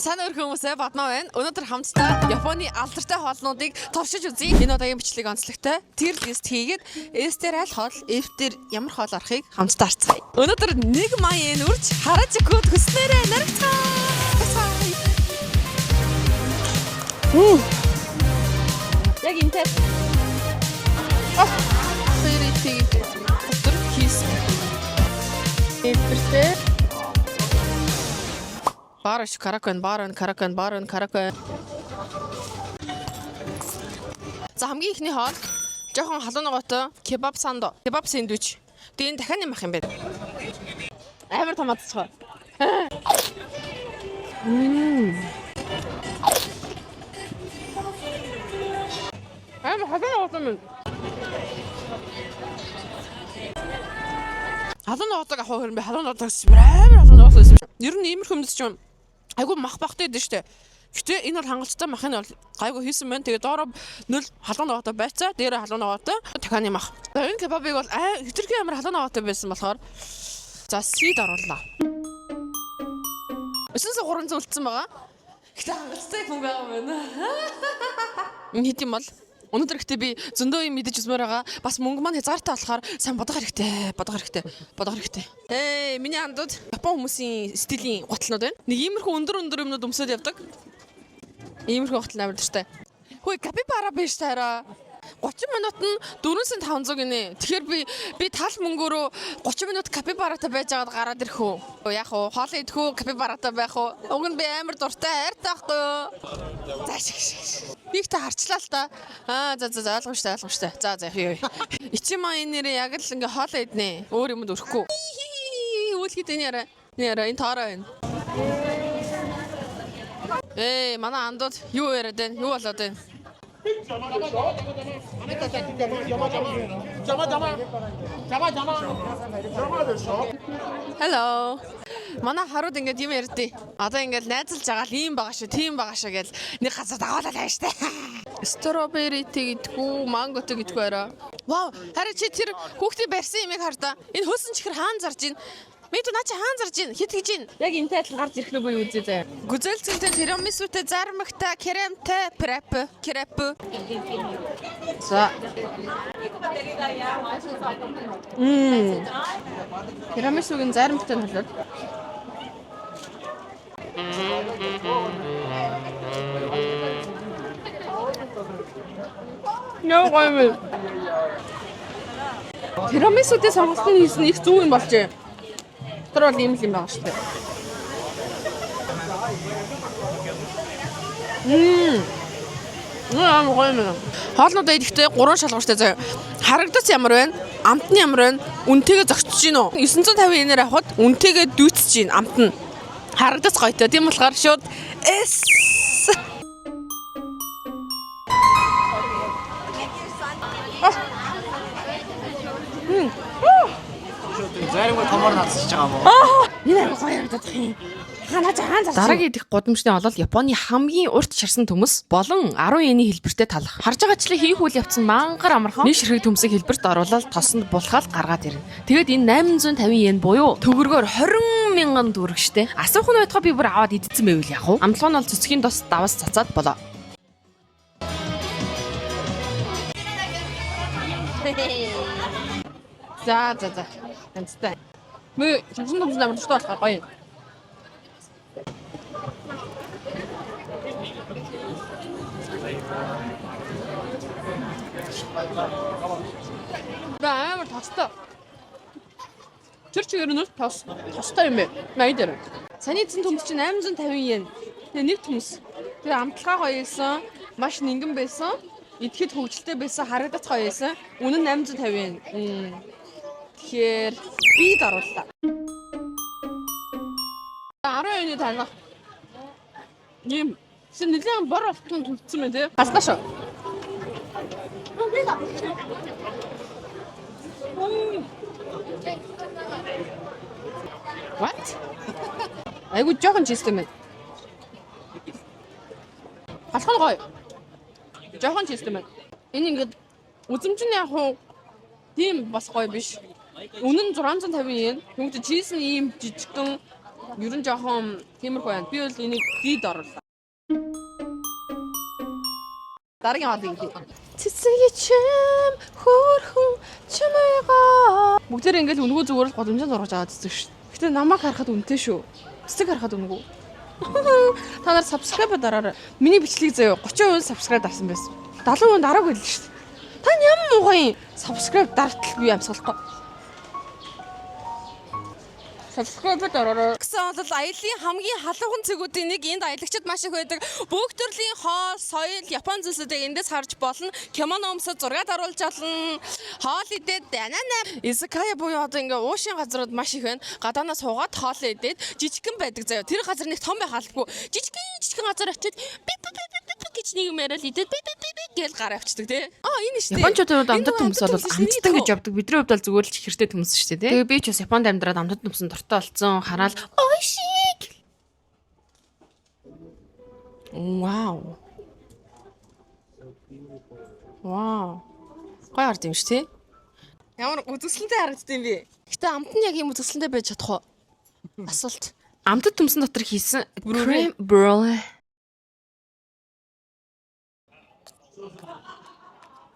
Сайн өрхөмөсөө бадмаа байна. Өнөөдөр хамтдаа Японы алдартай хоолнуудыг туршиж үзье. Энэ удаагийн бичлэг онцлогтой. Тэр лист хийгээд S дээр аль хоол, F дээр ямар хоол орохыг хамтдаа харцгаая. Өнөөдөр 1 маягийн үрж Харажикуд хүснээрээ наригцгаа. Яг интэй. Фэритиг өдөр хийс. Эвэртэй Бараш каракан. За хамгийн ихний хоол жоохон халуун ногоотой кебаб сандо. Кебаб сэндвич. Тэгээд энэ дахиад нэмэх юм байна. Амар томаацгаа. Амар халуун ногоотой юм. Халуун ногоотойг авах хэрэг би халуун ногоотойг амар халуун ногоотой байсан. Ер нь иймэрхүү юмд ч юм айгу мах бахтай дээ штэ. Гэтэ энэ бол хангалттай махын бол гайгүй хийсэн байна. Тэгээ доороо нөл халуун ногоотой байцаа, дээрээ халуун ногоотой дахианы мах. Энэ кебабыг бол хитрхи амар халуун ногоотой байсан болохоор за сид оруулаа. 900 300 үлдсэн байгаа. Гэтэ хангалттай хүн байгаа байна. Энэ хэд юм бол өнөөдөр ихтэй би зөндөө юм мэдэж үзмээр байгаа. Бас мөнгө маань хязгаартай болохоор сайн бодох хэрэгтэй. Миний андууд Япон хүмүүсийн стилийн гутлнууд байна. Нэг иймэрхүү өндөр юмнууд өмсөд явдаг. Иймэрхүү гутал амар дуртай. Хөөе, капибара биш таараа. 30 минут нь 4,500 гинэ. Тэгэхээр би тал мөнгөөрөө 30 минут капибаратай байж байгаад гараад ирэх үү? Яг уу хоол идэх үү, капибаратай байх уу? Уг нь би амар дуртай хайртай байхгүй юу? За би ихтэй харчлаа л та. За ойлгомжтой. За яа. Ичима энэ нэрээ яг л ингээ хоол иднэ. Өөр юмд өрөхгүй. Үлхийд энэ яра энэ тоороо байна. Манай андууд юу яриад байна? Юу болоод байна? Hello. Манай харууд ингээд юм ярьдیں۔ Одоо ингээд найзалж байгаа л ийм байгаа шүү, тийм байгаа шүү гэж нэг газар дагаалал байна штэ. Строберити гэдгүү, мангото гэдгүү арай. Вау, харин чи тэр хүүхдийн барьсан юмыг хар та. Энэ хөөсөн чихэр хаан зарж байна. Мэд наа чи хаан зарж байна. Хит гэж байна. Яг энэ тайлан гарч ирэх нүгөө юу үзээ заяа. Гүзэлцэнтэй тирамисутэй зармагтай кремтэй креп. За. Тирамисугийн зармагтай болоод. Яа гайвал. Тирамисутэй сонголтын хийсэн их зүг юм болжээ. Тэр бол ийм л юм байгаа шүү дээ. Хоолнуудаа идэхдээ 3 шалгууртай заяа. Харагдаж ямар байна? Амтны ямар байна? Үнтэйгээ зогсож гин үү? 950 yen-ээр авахд үнтэйгээ дүүцэж гин амт нь. Харагдаж гоётой. Тийм болохоор шууд эс. Зарим томор наацж байгаа мó. Энэ гоё харагдах юм. Дараагийн идэх гудамжны олол Японы хамгийн урт шарсан төмөс болон 10 yen-ийн хэлбэртэй талах. Харж байгаачлаа хийх үйл явц нь мангар амархан. Нэг ширхэг төмсийг хэлбэрт оруулаад тосонд булхаад гаргаад ирнэ. Тэгээд энэ 850 yen буюу төгрөгөөр 20,000 төгрөг штэ. Асуух нь байтугай би бүр аваад идсэн байвал яах вэ? Амтлагын бол цэцгийн тос даваас цацаад болоо. За. Ганцтай. Мөө шашин төмс амар тустай болохоор гоё. Амар тостой. Тэр чигээр нь тостой юм бэ? Наа дээр. Саний эзэн төмс чинь 850 yen. Тэгээ нэг төмс. Тэгээ амтлагаа гоё байсан. Маш нингэн байсан. Идэхэд хөвгөлтэй байсан. Харагдах гоё байсан. Үнэн 850 yen. Тэгэхээр бид оруулаа. 10 yen танах. Ийм нэлээд бор автон төлцсөн мэн тий. Галнаа шүү. What? Айгуу жоохон чистэ мэн. Алхан гоё. Жоохон чистэ мэн. Энэ ингээд үзэмж нь яг хуу тийм бас гоё биш. Үнэн 650 yen. Тэгвэл чиз нь ийм жижигхэн Ер нь жоохон тиймэрхүү байна. Би бол энийг дид оруулаа. Дараагийн хоолыг хэлье. Цэцэг чим хөөрхөн чимээгаа. Бүгдээр ингээл үнгүү зүгээр л годомжинд орж аваад цэцэг шүү. Гэтэ намайг харахад үнэтэй шүү. Цэцэг харахад үнгүү. Та нар subscribe дараарай. Миний бичлэгийг заяа 30% subscribe авсан байсан. 70% дараагүй л шүү. Та ямар муухай subscribe дартал би амсгалахгүй. Subscribe дараарай. Гэсэн бол аялын хамгийн халуун цэгүүдийн нэг энд аялагчид маш их байдаг. Бүх төрлийн хоол, соёл, Япон зүйлсүүдийг эндээс харж болно. Кимоно өмсөд зураг оруулж болно. Хоол идээд данана. Изакая буюу одоо ингээ уушин газрууд маш их байна. Гадаанаас суугаад хоол идээд жижигхэн байдаг заяа. Тэр газар нэг том байх албагүй. Жижигхэн газар очиод гэж нэг юм яриад идээд гэж гараа авчдаг тий. Энэ шүү дээ. Япончуудын амтд төмс бол амтдаг гэж явдаг. Бидний хувьд бол зүгээр л чихэртэй төмс шүү дээ тий. Тэгээ би ч бас Японд амьдраад амтд төмсөн дуртай болсон. Хараад ойшиг. Вау. Гой ард юм шүү тий. Ямар үзэсгэлэнтэй харагддаг юм бэ? Гэтэ амт нь яг юм үзэсгэлэнтэй байж чадах уу? Асуулт. Амтд төмсөн дотор хийсэн крем броле.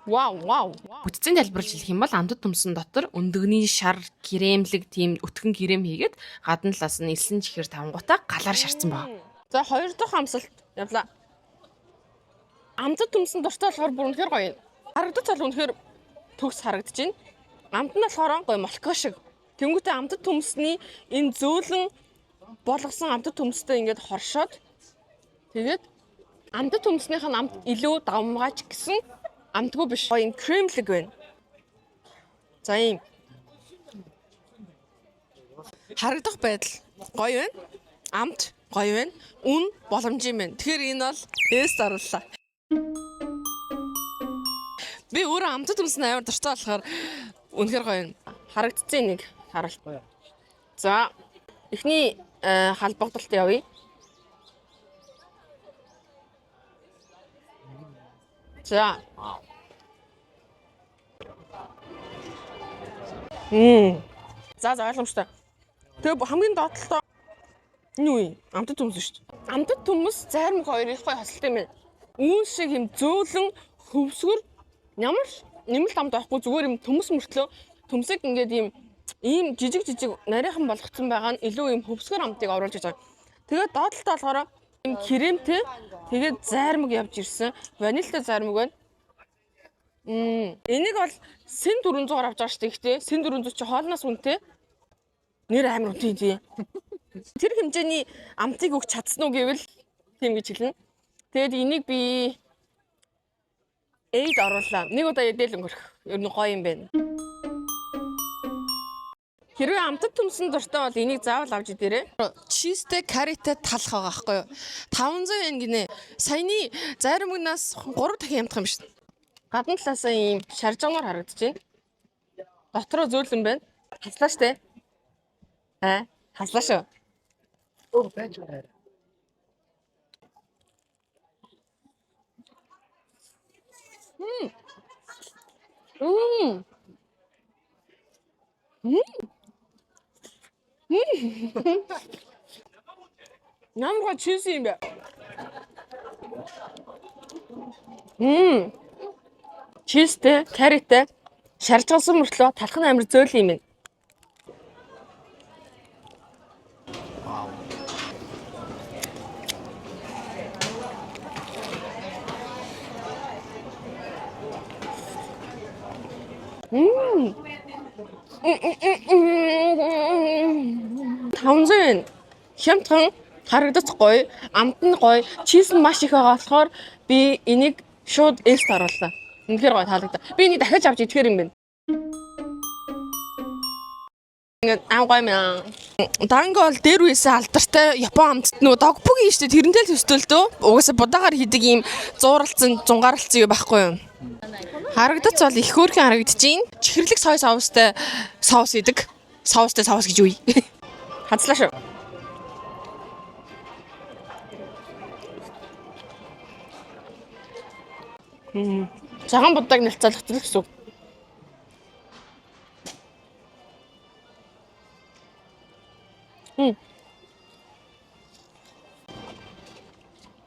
Вау. Бүтцийн тайлбарлаж хэлэх юм бол амтд төмсөн дотор өндөгний шар, кремлэг тийм өтгөн крэм хийгээд гадна талаас нь элсэн чихэр тавангуудаа галаар шарцсан баг. За хоёр дахь амсалт явлаа. Амтд төмсөн дуртай болохоор бүр үнэхээр гоё юм. Харагдаж бол үнэхээр төгс харагдаж байна. Амт нь болохоор гоё молко шиг. Тэнгүүтээ амтд төмсний энэ зөөлөн болгосон амтд төмстэй ингээд хоршоод тэгээд амтд төмснийх нь амт илүү давмгаач гэсэн амтгүй биш. Гоё юм кремлэг байна. За юм. Харагдах байдал гоё байна. Амт гоё байна. Үн боломжийн байна. Тэгэхээр энэ бол эс орууллаа. Би өөрөө амтд төмсөн амар дуртай болохоор үнэхээр гоё юм. Харагдцсан нэг харуулт. За эхний халбагдалт явъя. За. За ойлгомжтой. Тэгээ хамгийн доотлолтой энэ үе амтд төмс шүү дээ. Амтд төмс зарим хоёр их гоё хосолт юм байна. Үүн шиг юм зөөлөн хөвсгөр ямар нэмэлт амт байхгүй зүгээр юм төмс мөртлөө төмсөг ингээд ийм жижиг нарийнхан болгоцсон байгаа нь илүү юм хөвсгөр амтыг оруулж байгаа. Тэгээд доотлолтой болохоор юм кремтэй тэгээд зайрмаг явж ирсэн. Ванильтай зайрмаг байна. Энийг бол сэн 400-аар авч байгаа шүү дээ. Гэхдээ сэн 400 чи хоолноос үнэтэй. Нэр амар үнэтэй тий. Тэр хэмжээний амтыг өгч чадсан уу гэвэл тийм гэж хэлнэ. Тэгээд энийг би 8 оруулаа. Нэг удаа эдэл өнгөрөх. Ер нь гоё юм байна. Хэрвээ амтд төмсөн дуртай бол энийг заавал авч идээрэй. Чизтэй каритэй талах байгаа байхгүй юу? 500 yen гинэ. Саяны зайрамгнаас 3 дахин ямдах юм биш. Гадна талаасаа ийм шаржгамаар харагдаж байна. Дотроо зөөлөн байна. Хаслаа штэ. Хаслаа шүү. байж байгаа. Намга чиз юм бэ? Чизтэй, каритэй, шаржгалсан мөртлөө талх нь амар зөөл юм байна. Тавнзэн хямдхан харагдаж гоё, амт нь гоё, чиз нь маш их байгаа болохоор би энийг шууд эст оруулаа. Үнэхээр гоё таалагдаа. Би энийг дахиж авч идэхээр юм байна. Ингээд гоё маа. Данго бол дээр үесээ алдартай Япон амтд нөө догпугийн штэ тэрнтэй л төстөлдөө. Угаасаа будаагаар хийдэг ийм зууралцсан, зунгаарлцсан юм байхгүй юу? Харагдаж бол их хөөрхөн харагдаж байна. Чихэрлэг сой соустай соус идэг. Соустай соус гэж үе. Хацлаа шүү. Цагаан будааг нэлцэлэх гэсэн үг.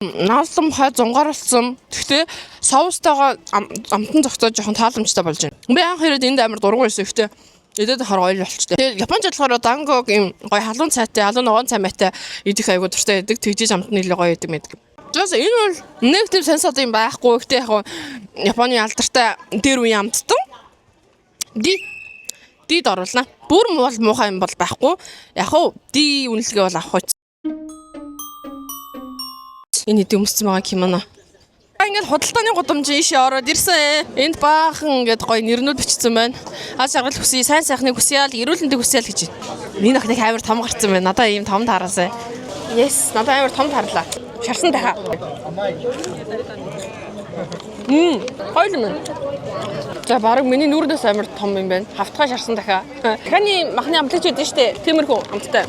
Нааллам хай зунгаарлсан. Гэхдээ соустойгоо амтан зогцоо жоохон тааламжтай болж байна. Би анх ирээд энд амар дургуй байсан. Гэхдээ эдээд хар гоё болчихтой. Тэгээд Японд болохоор дангог юм гоё халуун цайтай, халуун ногоон цаймаатай идэх айгуу дуртай байдаг. Тэгжиж амтны илүү гоё идэм байдаг. Жос энэ бол negative sense одоо юм байхгүй. Гэхдээ яг Японы алдартай дээр үе амттан. Дид оруулна. Бүр муухай юм бол байхгүй. Яг уу ди үнэлгээ бол авах гэж. Энэ хэд өмссөн байгаа кимоно. Ингээд худалдааны гудамж ийшээ ороод ирсэн. Энд баахан ингээд гоё нэрнүүд бичсэн байна. Аз жаргал хүсье, сайн сайхныг хүсье, эрүүл мэндийг хүсье л гэж байна. Энэ охиныг амар том гарцсан байна. Надаа ийм том таараасаа. Yes, надаа амар том таарлаа. Шарсан тахаа. Гоё юм. За баг миний нүрдээс амар том юм байна. Хавтгай шарсан дахиа. Дахианы махны амтлагч байдаг шүү дээ. Тиймэрхүү амттай.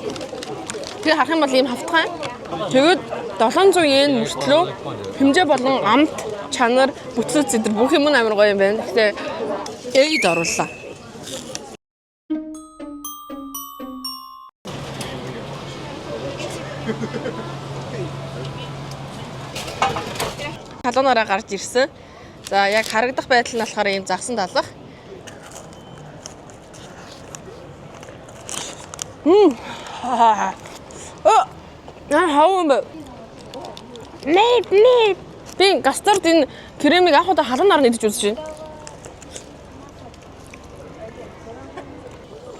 Тэгээ харах юм бол ийм хавтгай. Тэгээд 700 yen мөртлөө хэмжээ болон амт, чанар, бүтцэд зэдэр бүх юм амар гоё юм байна. Гэхдээ эйд орууллаа. Халуунаараа гарч ирсэн. За яг харагдах байдал нь болохоор ийм загсан талах. Хаван бэ. Мэд. Би гастард энэ кремийг анх удаа халуунаар нь идэж үзэж байна.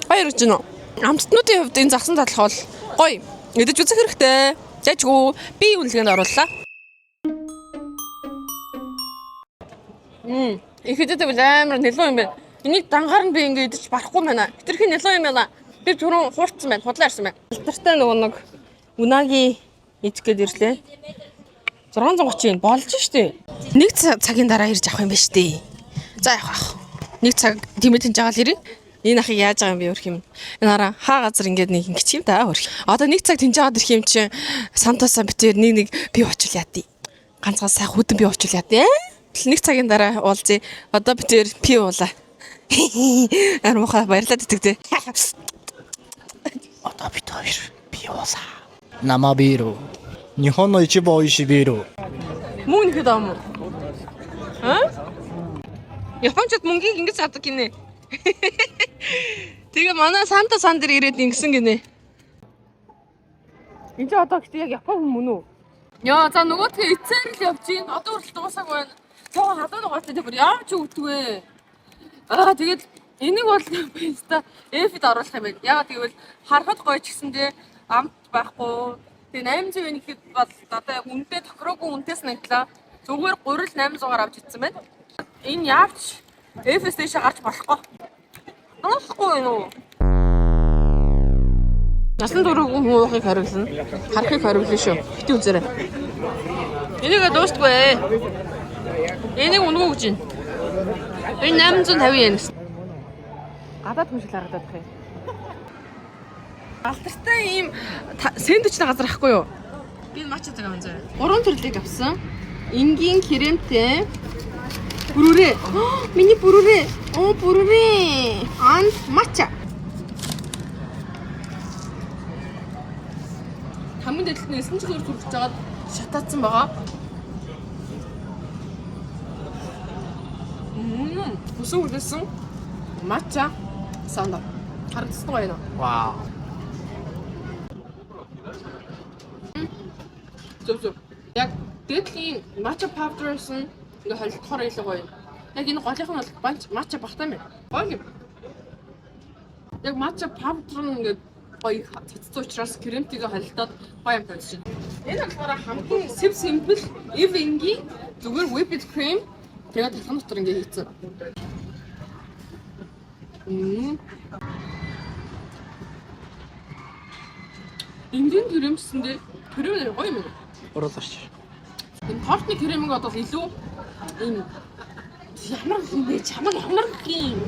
Баяр гэж нөө. Амттнуудын хувьд энэ загсан талах бол гоё. Идэж үзэх хэрэгтэй. Жажгүй би үнэлгээнд орууллаа. Ихэдтэй бол амар нэлон юм байна. Энийг дангаар нь би ингэ идэж барахгүй байна. Хитрхи нэлон юм байна. Би түрүүн хуурцсан байна. Худлаа ирсэн байна. Алдартай нөгөө нэг унаги идэх гээд ирлээ. 630 болж штэ. Нэг цагийн дараа ирж авах юм ба штэ. За явах. Нэг цаг тэмэтэн жагаал ирээ. Энэ ахыг яаж байгаа юм бэ өрх юм. Энэ хараа хаа газар ингээд нэг ингэч юм да өрх. Одоо нэг цаг тэнж аваад ирэх юм чинь сантосаа битээр нэг би очил яадий. Ганцхан сайх хүдэн би очил яадий. Нэг цагийн дараа уулзъя. Одоо битээр пи уулаа. Армуха баярлаад итгэдэ. Одоо бид хоёр пи уулаа. Намабиро. Нихон но ичибан оиши биро. Мөн ихэд ам. Япончууд мөнгийг ингэж садаг гинэ. Тэгээ манай Санта сан дээр ирээд ингэсэн гинэ. Энд одоо гэхдээ яг Япон хүн мөн үү? Яа, за нөгөөдхөө эцээр л явж гин. Одоо хүртэл дуусаагүй байна. Цаа хадаа нугаатай тэр яаж өгдөгвэ? Тэгээд энийг бол бэста эфид оруулах юм байна. Яагаад гэвэл харахад гоё ч гэсэндээ амт байхгүй. Тэгээ 800 yen гэхэд бол одоо яг үнэтэй тохироогүй үнэтэйс нэгтлээ. Зүгээр 3-800-аар авч идсэн байна. Энэ яавч эфэс дэшээ гарч болохгүй. Болохгүй юу? Насан туршиг хүмүүсийг хариулна. Харахыг хариулна шүү. Хитэ үзээрэй. Энийг дуустгүй. Энийг өнгөө гэж байна. Энэ 850 yen гэсэн. Гадаад хүн шиг харагдаад байна. Алдартай ийм сэндвичний газар ахгүй юу? Би мача заг аван заа. 3 төрлийг авсан. Энгийн кремтэй бүрүрээ. Миний бүрүрээ. Бүрүрээ. And матча. Хамгийн дэдлэл нь 9 жилээр зүрхж жагаад шатаацсан байгаа. Усан үлдсэн матча санда. Харагдсан гоё нөө. Вау. Зөв. Яг дэдлийн матча павдерс нь ингээ холилдохоор илүү гоё. Яг энэ голынх нь бол матча багтаа мэн. Гоё юм. Яг матча павдер нь ингээ гоё цацсан учраас кремтигээ холилдоод гоё юм болж байна. Энэ болохоор хамгийн simple evengi зүгээр whipped cream тэгээд талхан дотор ингээ хийцэн. Энгийн кремсэндээ крем гоё юм. Оруулаач. Энэ тортны кремийг одоо илүү ийм ямар юм бэ? Чамаг ямар юм?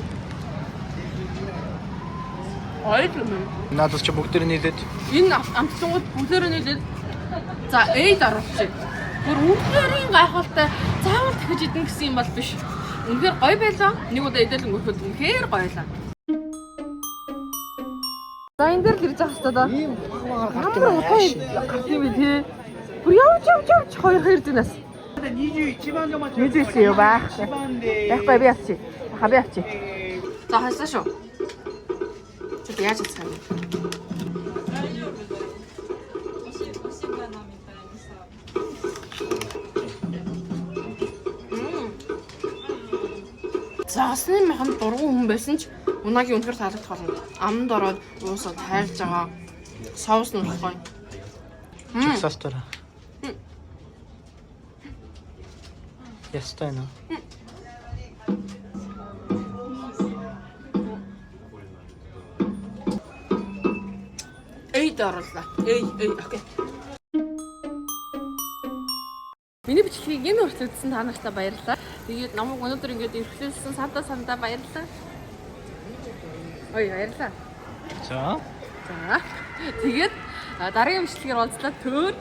Ойд юм. Надад ч бүгдээр нийлээд Энэ амтлангууд бүгдээр нийлээд за 8 оруулчих. Гүр үнээрийн гайхалтай заавал дахиж идэх гэсэн юм бол биш. Үнэхээр гоё байлаа. Нэг удаа идэлэн өгөхөд үнэхээр гоё байлаа. За энэ дээр л ирж байгаа хэвээр да. Ямар гоё гарсан бэ тий. Бүр явж 2 зүүнээс. 21番でお待ち 21юу байх. 番で Яахгүй би авчи. Хаби авчи. За хайсаа шүү. Чи яаж хийх юм? Заасны маханд дургу хүн байсан ч унагийн үнэхээр таалагдах болно. Аманд ороод уусаад хайрлаж байгаа. Соус нь болохгүй. Состора. Ястай нэ. Эй доорлоо. Эй окей. Миний бичлэгийг энэ хүртэл үзсэн та нартай баярлалаа. Тэгээд намайг өнөөдөр ингээд эрхлүүлсэн сандаа баярлалаа. Ой баярлалаа. За. Тэгээд дараагийн бичлэгээр уулзлаа. Төр.